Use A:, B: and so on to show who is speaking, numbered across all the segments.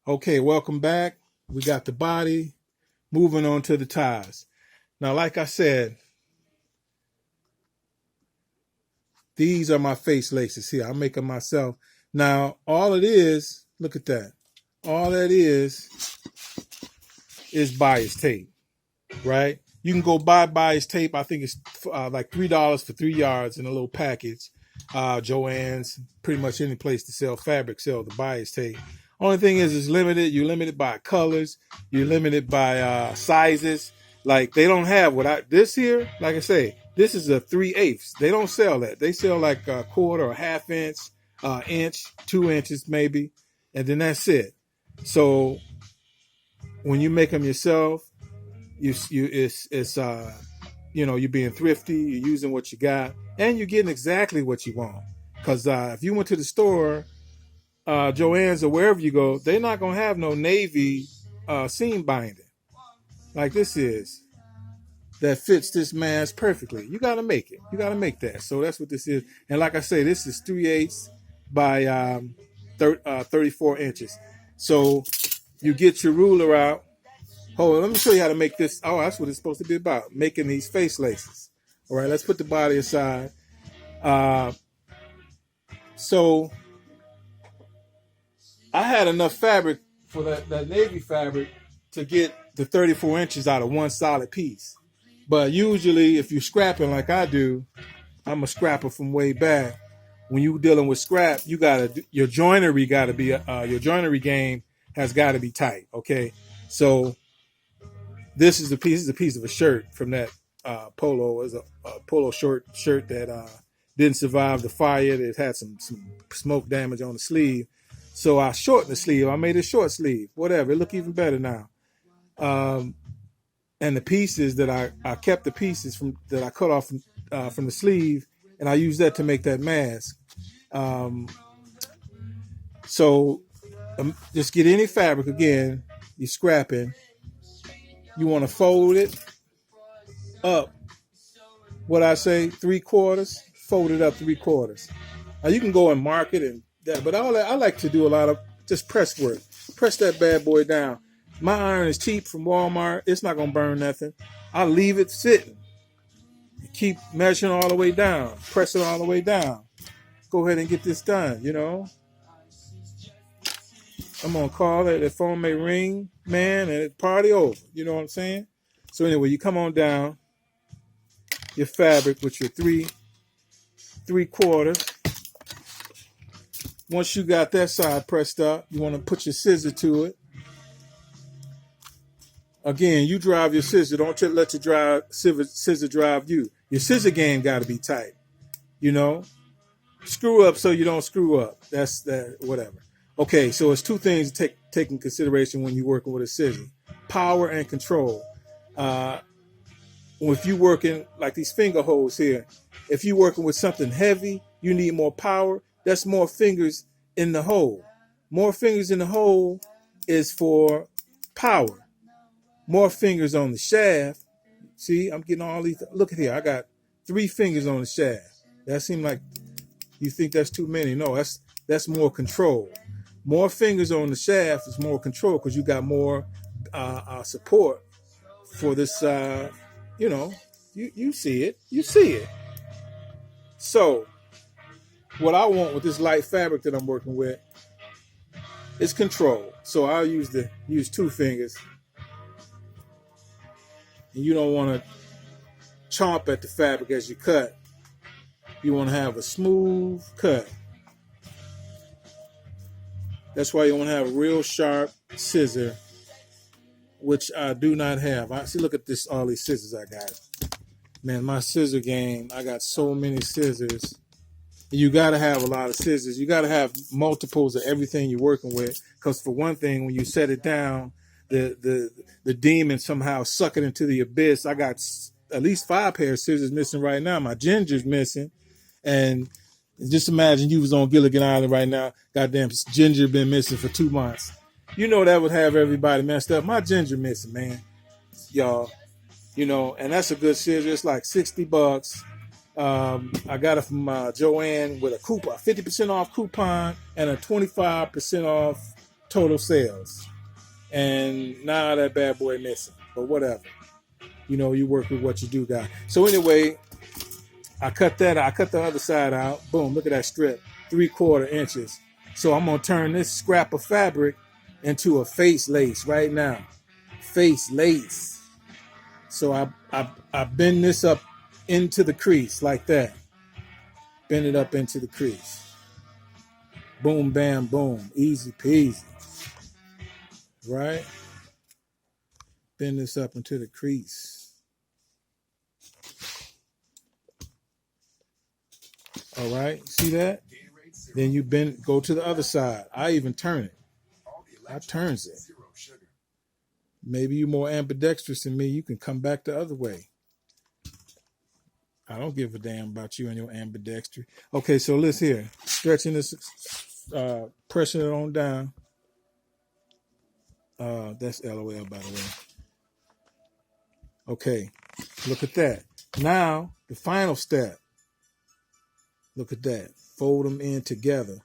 A: Okay, welcome back. We got the body, moving on to the ties. Now, like I said, these are my face laces here. I make them myself. Now, all it is, look at that. All that is bias tape, right? You can go buy bias tape. I think it's like $3 for 3 yards in a little package. Joann's, pretty much any place to sell fabric, sell the bias tape. Only thing is, it's limited. You're limited by colors. You're limited by sizes. Like they don't have this here. Like I say, this is a 3/8. They don't sell that. They sell like a quarter or half inch, inch, 2 inches maybe, and then that's it. So when you make them yourself, you're being thrifty. You're using what you got, and you're getting exactly what you want. Because if you went to the store, Joann's or wherever you go, they're not gonna have no navy seam binding like this is that fits this mask perfectly. You gotta make it. You gotta make that. So that's what this is. And like I say, this is 3/8 by 34 inches. So you get your ruler out. Hold on, let me show you how to make this. Oh, that's what it's supposed to be about, making these face laces. All right, let's put the body aside. So I had enough fabric for that navy fabric to get the 34 inches out of one solid piece. But usually if you're scrapping like I do, I'm a scrapper from way back. When you're dealing with scrap, your joinery game has got to be tight. Okay, so this is a piece of a shirt from that polo. It was a polo shirt that didn't survive the fire. It had some smoke damage on the sleeve. So I shortened the sleeve. I made it short sleeve. Whatever. It look even better now. And the pieces that I kept the pieces that I cut off from the sleeve, and I used that to make that mask. So just get any fabric. Again, you're scrapping. You want to fold it up. What I say, 3/4. Fold it up 3/4. Now you can go and mark it and that, but I like to do a lot of just press work. Press that bad boy down. My iron is cheap from Walmart. It's not gonna burn nothing. I leave it sitting. Keep measuring all the way down. Press it all the way down. Go ahead and get this done. I'm gonna call it. The phone may ring, man, and it's party over. You know what I'm saying? So anyway, you come on down your fabric with your 3/4. Once you got that side pressed up, you want to put your scissor to it. Again, you drive your scissor. Don't let your scissor drive you. Your scissor game got to be tight. Screw up so you don't screw up. That's that. Whatever. Okay, so it's two things to take in consideration when you're working with a scissor: power and control. If you're working like these finger holes here, if you're working with something heavy, you need more power. That's more fingers in the hole. More fingers in the hole is for power. More fingers on the shaft. See, I'm getting all these. Look at here. I got 3 fingers on the shaft. That seems like you think that's too many. No, that's more control. More fingers on the shaft is more control because you got more support for this. You see it. You see it. So what I want with this light fabric that I'm working with is control. So I'll use 2 fingers. And you don't want to chomp at the fabric as you cut. You want to have a smooth cut. That's why you want to have a real sharp scissor, which I do not have. Look at all these scissors I got. Man, my scissor game, I got so many scissors. You got to have a lot of scissors. You got to have multiples of everything you're working with. Because for one thing, when you set it down, the demon somehow suck it into the abyss. I got at least 5 pair of scissors missing right now. My ginger's missing. And just imagine you was on Gilligan Island right now. Goddamn ginger been missing for 2 months. That would have everybody messed up. My ginger missing, man. Y'all. And that's a good scissor. It's like $60. I got it from Joann with a coupon, 50% off coupon and a 25% off total sales. And now that bad boy missing. But whatever. You know, you work with what you do, guy. So anyway, I cut that out. I cut the other side out. Boom, look at that strip. 3/4 inches. So I'm going to turn this scrap of fabric into a face lace right now. Face lace. So I bend this up into the crease like that. Bend it up into the crease. Boom, bam, boom. Easy peasy. Right? Bend this up into the crease. All right, see that? Then you bend, go to the other side. I even turn it. I turns it. Maybe you're more ambidextrous than me. You can come back the other way. I don't give a damn about you and your ambidextrous. Okay, so let's here. Stretching this, pressing it on down. That's LOL, by the way. Okay, look at that. Now, the final step. Look at that. Fold them in together.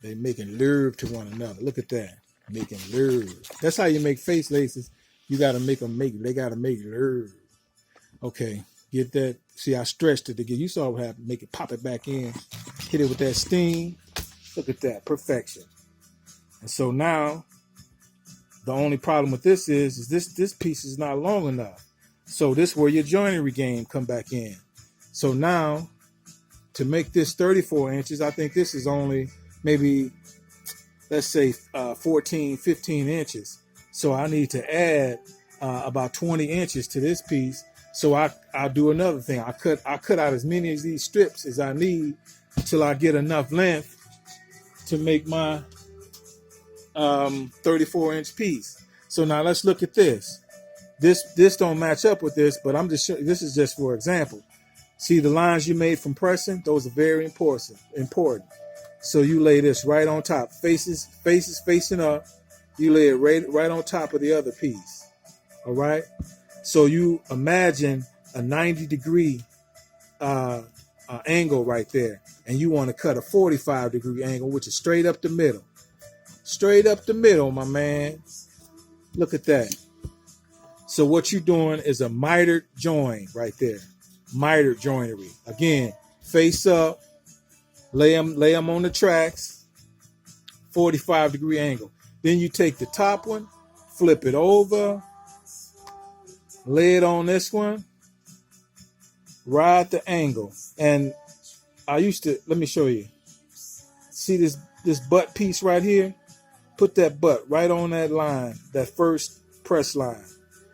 A: They making love to one another. Look at that. Making love. That's how you make face laces. You got to make them they got to make love. Okay, get that. See, I stretched it to get, you saw what happened. Make it, pop it back in. Hit it with that steam. Look at that. Perfection. And so now, the only problem with this is this piece is not long enough. So this is where your joinery game come back in. So now, to make this 34 inches, I think this is only maybe, let's say 14, 15 inches. So I need to add about 20 inches to this piece. So I'll do another thing. I cut out as many of these strips as I need until I get enough length to make my 34-inch piece. So now let's look at this. This don't match up with this, but I'm just showing, this is just for example. See the lines you made from pressing? Those are very important. So you lay this right on top, faces facing up. You lay it right on top of the other piece. All right. So you imagine a 90-degree angle right there, and you want to cut a 45-degree angle, which is straight up the middle. Straight up the middle, my man. Look at that. So what you're doing is a mitered join right there. Mitered joinery. Again, face up, lay them on the tracks, 45-degree angle. Then you take the top one, flip it over, lay it on this one, ride the angle. And I used to, let me show you. See this butt piece right here? Put that butt right on that line, that first press line.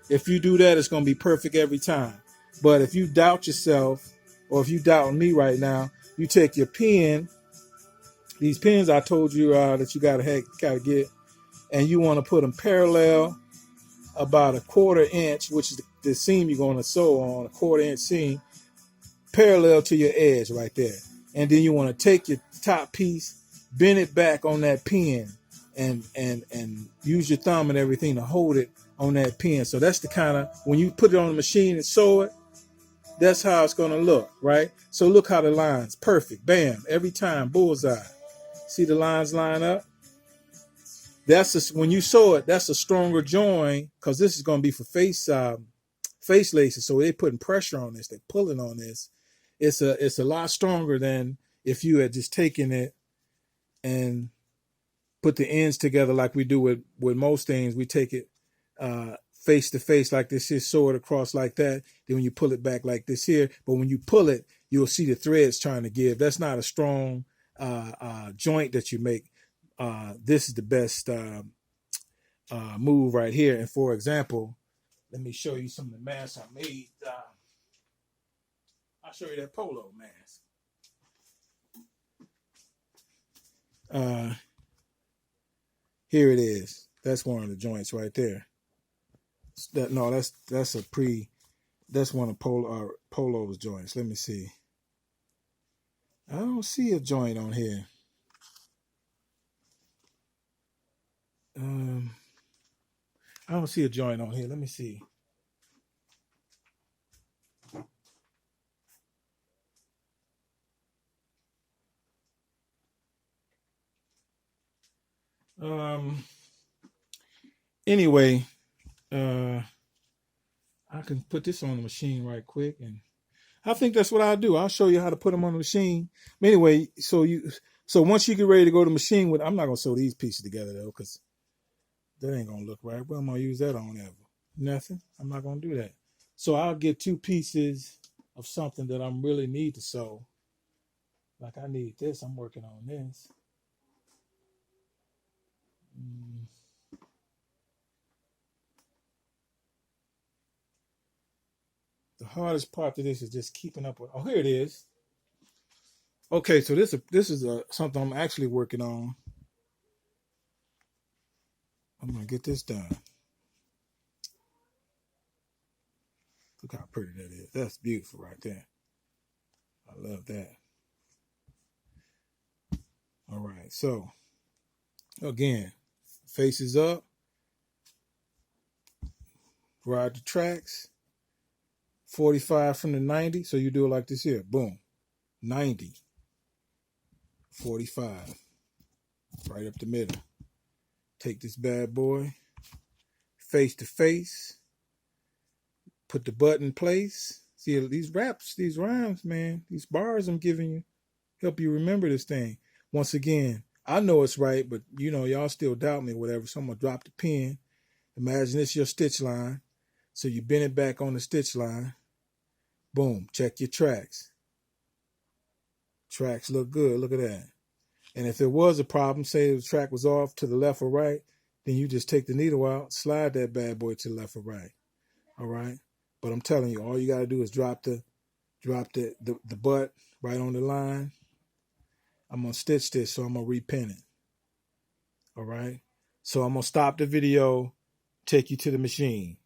A: If you do that, it's going to be perfect every time. But if you doubt yourself, or if you doubt me right now, you take your pen, these pens I told you that you gotta get, and you want to put them parallel about a 1/4 inch, which is the seam you're going to sew on, a 1/4 inch seam, parallel to your edge right there. And then you want to take your top piece, bend it back on that pen, and use your thumb and everything to hold it on that pen. So that's the kind of, when you put it on the machine and sew it, that's how it's going to look, right? So look how the lines, perfect, bam, every time, bullseye. See the lines line up? When you sew it, that's a stronger join, because this is going to be for face laces. So they're putting pressure on this, they're pulling on this. It's a lot stronger than if you had just taken it and put the ends together like we do with most things. We take it face to face like this here, sew it across like that. Then when you pull it back like this here, but when you pull it, you'll see the threads trying to give. That's not a strong joint that you make. This is the best move right here. And for example, let me show you some of the masks I made. I'll show you that polo mask. Here it is. That's one of the joints right there. That's one of Polo's joints. Let me see. I don't see a joint on here. I don't see a joint on here. Let me see. Anyway, I can put this on the machine right quick, and I think that's what I'll do. I'll show you how to put them on the machine. Anyway, so once you get ready to go to the machine with, I'm not gonna sew these pieces together though, because that ain't gonna look right. What am I gonna use that on ever? Nothing. I'm not gonna do that. So I'll get two pieces of something that I really need to sew. Like I need this. I'm working on this. The hardest part to this is just keeping up with. Oh, here it is. Okay, so this is something I'm actually working on. I'm gonna get this done. Look how pretty that is. That's beautiful right there. I love that. All right, so again, faces up, ride the tracks, 45 from the 90. So you do it like this here. Boom. 90. 45. Right up the middle. Take this bad boy. Face to face. Put the butt in place. See these raps, these rhymes, man. These bars I'm giving you help you remember this thing. Once again, I know it's right, but you know, y'all still doubt me or whatever. So I'm going to drop the pen. Imagine this your stitch line. So you bend it back on the stitch line. Boom. Check your tracks. Tracks look good. Look at that. And if there was a problem, say the track was off to the left or right, then you just take the needle out, slide that bad boy to the left or right. All right. But I'm telling you, all you got to do is drop the butt right on the line. I'm going to stitch this, so I'm going to repin it. All right. So I'm going to stop the video, take you to the machine.